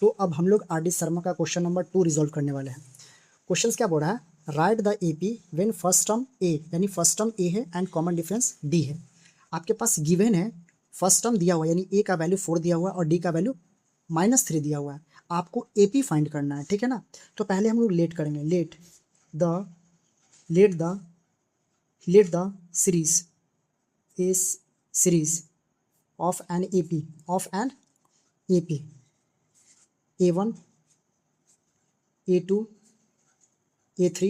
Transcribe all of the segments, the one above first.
तो अब हम लोग आर डी शर्मा का क्वेश्चन नंबर 2 रिजॉल्व करने वाले हैं। क्वेश्चन क्या बोल रहा है, write the AP when first term a, यानी फर्स्ट टर्म ए है एंड कॉमन डिफरेंस डी है। आपके पास गिवन है, फर्स्ट टर्म दिया हुआ है यानी ए का वैल्यू 4 दिया हुआ है और डी का वैल्यू -3 दिया हुआ है। आपको एपी फाइंड करना है, ठीक है ना। तो पहले हम लोग लेट करेंगे, let the series is series of an AP A1, A2, A3,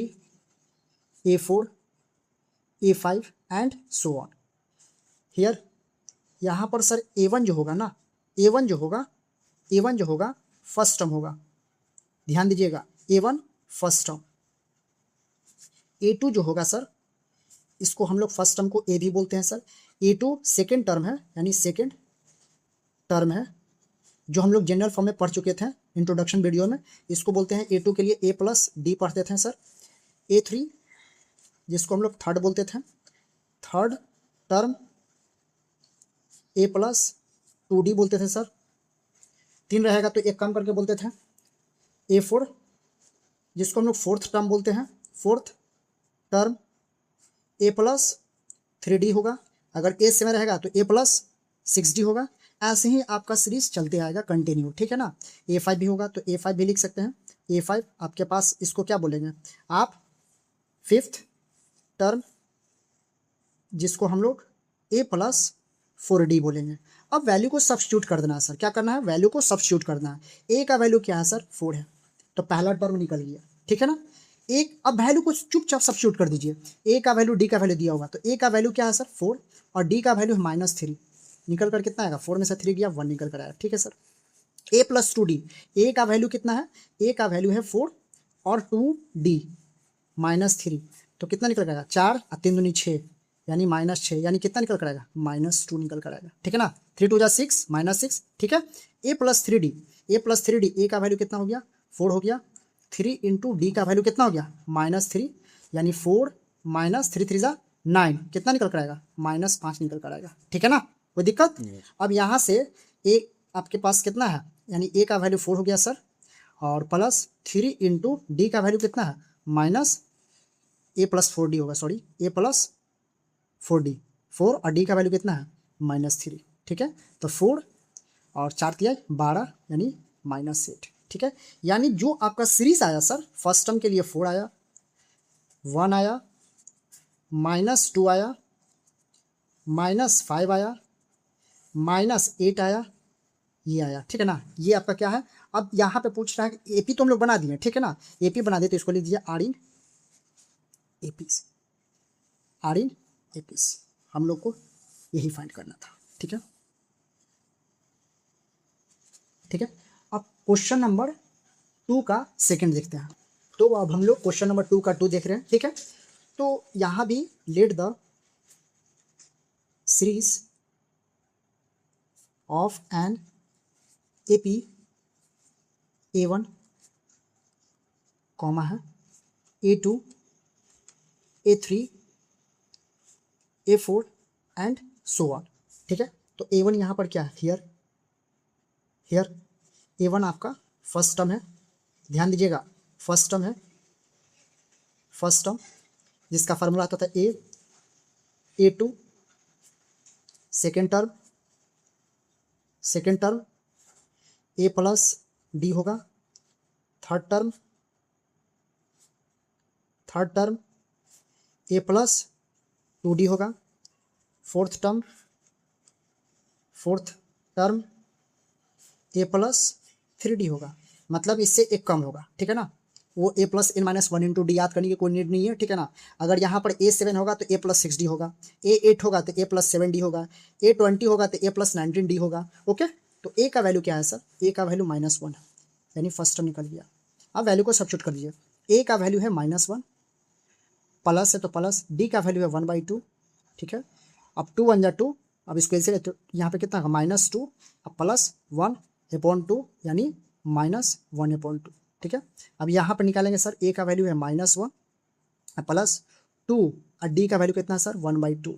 A4, A5 and so on. Here यहाँ पर सर A1 जो होगा ना, A1 जो होगा फर्स्ट टर्म होगा, ध्यान दीजिएगा, A1 फर्स्ट टर्म। A2 जो होगा सर, इसको हम लोग फर्स्ट टर्म को A भी बोलते हैं सर। A2 सेकेंड टर्म है, यानी सेकेंड टर्म है, जो हम लोग जनरल फॉर्म में पढ़ चुके थे इंट्रोडक्शन वीडियो में। इसको बोलते हैं A2 के लिए A+D पढ़ते थे सर। A3 जिसको हम लोग थर्ड बोलते थे, थर्ड टर्म A+2D बोलते थे सर। 3 रहेगा तो एक काम करके बोलते थे A4, जिसको हम लोग फोर्थ टर्म बोलते हैं, फोर्थ टर्म A+3D होगा। अगर A7 रहेगा तो A+6D होगा। ऐसे ही आपका सीरीज चलते आएगा कंटिन्यू, ठीक है ना। A5 भी होगा तो A5 भी लिख सकते हैं। A5 आपके पास, इसको क्या बोलेंगे आप, फिफ्थ टर्म, जिसको हम लोग A+4D बोलेंगे। अब वैल्यू को सब्स्टिट्यूट कर देना है सर। क्या करना है, वैल्यू को सब्स्टिट्यूट करना है। A का वैल्यू क्या है सर, 4 है, तो पहला टर्म निकल गया, ठीक है ना। एक अब वैल्यू को चुपचाप सब्स्टिट्यूट कर दीजिए। A का वैल्यू D का वैल्यू दिया होगा, तो A का वैल्यू क्या है सर, 4, और D का वैल्यू है -3। निकल कर कितना आएगा, 4 में से 3 गया, 1 निकल कर आया, ठीक है सर। A+2D, A का वैल्यू कितना है, A का वैल्यू है 4 और 2D -3, तो कितना निकल कर आएगा, 4 और 3 दूनी 6, यानी -6, यानी कितना निकल कर आएगा, -2 निकल कर आएगा, ठीक है ना। 3 2 6 -6, ठीक है। A+3D, A का वैल्यू कितना हो गया, 4 हो गया। 3 इंटू D का वैल्यू कितना हो गया, -3, यानी 4 -3 3 9, कितना निकल कर आएगा, -5 निकल कर आएगा, ठीक है ना। कोई दिक्कत। अब यहाँ से एक आपके पास कितना है, यानी A का वैल्यू 4 हो गया सर, और +3 इंटू D का वैल्यू कितना है, A+4D होगा, सॉरी A+4D, 4 और D का वैल्यू कितना है, -3, ठीक है। तो 4 और 4 दिया 12, यानी -8, ठीक है। यानी जो आपका सीरीज आया सर, फर्स्ट टर्म के लिए 4 आया, 1 आया, -2 आया, -5 आया, -8 आया, ये आया, ठीक है ना। ये आपका क्या है। अब यहाँ पे पूछ रहा है कि एपी तो हम लोग बना दिए, ठीक है ना। एपी बना दिए तो इसको लिख दिया आर इन एपीस, हम लोग को यही फाइंड करना था, ठीक है, ठीक है। अब क्वेश्चन नंबर 2 का सेकंड देखते हैं। तो अब हम लोग क्वेश्चन नंबर 2 का 2 देख रहे हैं, ठीक है। तो यहाँ भी let the series of an AP A1 comma है A2 A3 A4 and so on, ठीक है। तो A1 यहाँ पर क्या है, हियर A1 आपका फर्स्ट टर्म है, ध्यान दीजिएगा, फर्स्ट टर्म है, फर्स्ट टर्म जिसका फार्मूला आता था A2, सेकेंड टर्म A+D होगा, थर्ड टर्म A+2D होगा, फोर्थ टर्म A+3D होगा। मतलब इससे एक कम होगा, ठीक है ना। वो A+n-1 इंटू डी याद करने की कोई नीड नहीं है, ठीक है ना। अगर यहाँ पर A7 होगा तो A+6D होगा, A8 होगा तो A+7D होगा, A20 होगा तो A+19D होगा, ओके। तो A का वैल्यू क्या है सर, A का वैल्यू -1 है, यानी फर्स्ट टर्म निकल गया। अब वैल्यू को सब्स्टिट्यूट कर दीजिए। A का वैल्यू है -1, प्लस है तो प्लस, D का वैल्यू है 1/2, ठीक है। अब 2 1 जा 2, अब इसको ऐसे तो यहाँ पे कितना होगा, -2, अब +1/2, यानी -1/2, ठीक है। अब यहाँ पर निकालेंगे सर, A का वैल्यू है -1 +2 और D का वैल्यू कितना है सर, 1/2,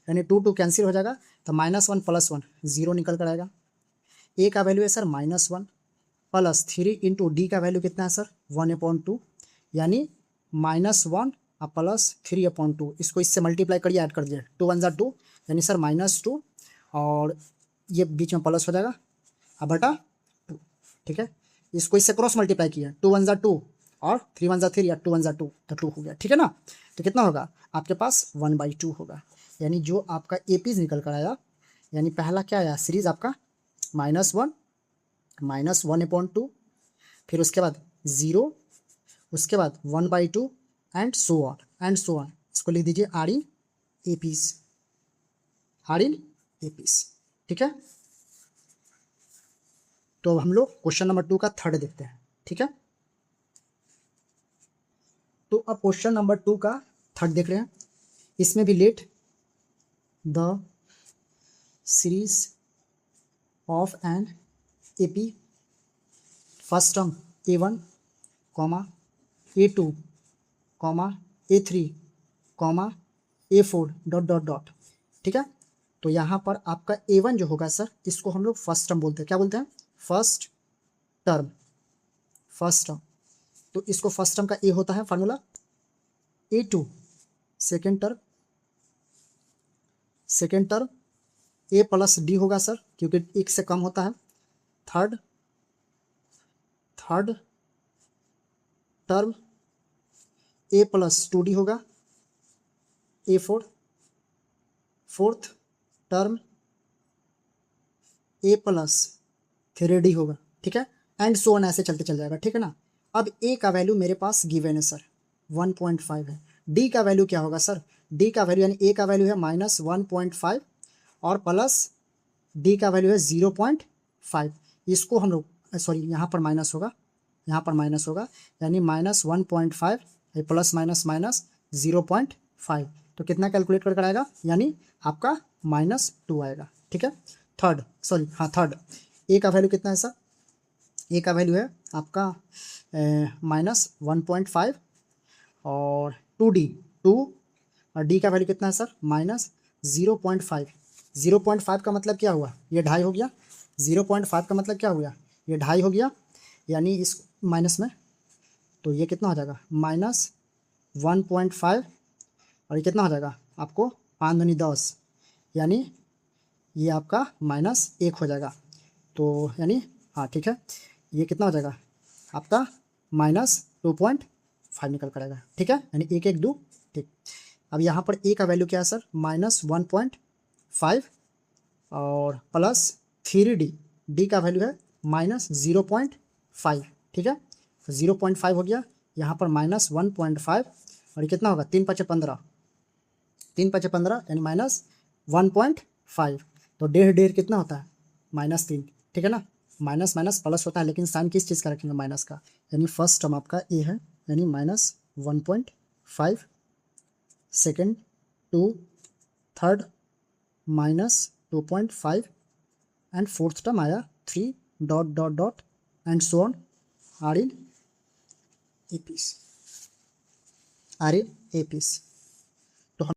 यानी 2 2 कैंसिल हो जाएगा, तो -1 + 1 0 निकल कर आएगा। A का वैल्यू है सर -1 प्लस 3 इंटू डी का वैल्यू कितना है सर 1/2, यानी -1 और प्लस 3/2, इसको इससे मल्टीप्लाई करिए, ऐड कर दीजिए, 2 1 2, यानी सर -2 और ये बीच में प्लस हो जाएगा और बटा 2, ठीक है। इसको इससे क्रॉस मल्टीप्लाई किया, 2 1 2 और 3 1 3 या 2 1 2, तो 2 हो गया, ठीक है ना। तो कितना होगा आपके पास 1/2 होगा, यानी जो आपका एपीज निकल कर आया, यानी पहला क्या आया सीरीज आपका -1 -1/2, फिर उसके बाद 0, उसके बाद 1/2 एंड सो ऑन, इसको लिख दीजिए आर इन एपीस, ठीक है। तो अब हम लोग क्वेश्चन नंबर 2 का थर्ड देखते हैं, ठीक है। तो अब क्वेश्चन नंबर 2 का थर्ड देख रहे हैं, इसमें भी let the series of an AP first term A1, A2, A3, A4 dot, ठीक है। तो यहाँ पर आपका A1 जो होगा सर, इसको हम लोग फर्स्ट टर्म बोलते हैं, क्या बोलते हैं फर्स्ट टर्म, तो इसको फर्स्ट टर्म का ए होता है formula, A2 second term A plus D होगा सर, क्योंकि एक से कम होता है, third term A plus 2D होगा, A4 fourth term A plus 3D होगा, ठीक है, एंड सो ऑन, ऐसे चलते चल जाएगा, ठीक है ना। अब A का वैल्यू मेरे पास गिवन है सर 1.5 है, D का वैल्यू क्या होगा सर, D का वैल्यू यानी A का वैल्यू है -1.5 और प्लस D का वैल्यू है 0.5, इसको हम लोग सॉरी यहाँ पर माइनस होगा, यानी -1.5 प्लस माइनस 0.5, तो कितना कैलकुलेट कर आएगा, यानी आपका -2 आएगा, ठीक है। थर्ड ए का वैल्यू कितना है सर, ए का वैल्यू है आपका -1.5 और 2D और डी का वैल्यू कितना है सर -0.5, 0.5 का मतलब क्या हुआ, ये 2.5 हो गया, 0.5 का मतलब क्या हो गया, ये 2.5 हो गया, यानी इस माइनस में, तो ये कितना हो जाएगा -1.5 और ये कितना हो जाएगा आपको 5 दूनी 10, यानी ये आपका -1 हो जाएगा, तो यानी हाँ ठीक है, ये कितना हो जाएगा आपका -2.5 निकल कर आएगा, ठीक है, यानी 1 1 2, ठीक। अब यहाँ पर ए का वैल्यू क्या है सर -1.5 और प्लस 3D, डी का वैल्यू है -0.5, ठीक है, 0.5 हो गया, यहाँ पर -1.5 और ये कितना होगा 3 5 15, 3 5 15 यानी -1.5, तो 1.5 कितना होता है -3, ठीक है ना, माइनस माइनस प्लस होता है, लेकिन साइन किस चीज़ का रखेंगे माइनस का, यानी फर्स्ट टर्म आपका ए है, यानी -1.5, second 2, third -2.5 and fourth term आया 3 dot and so on are in apis,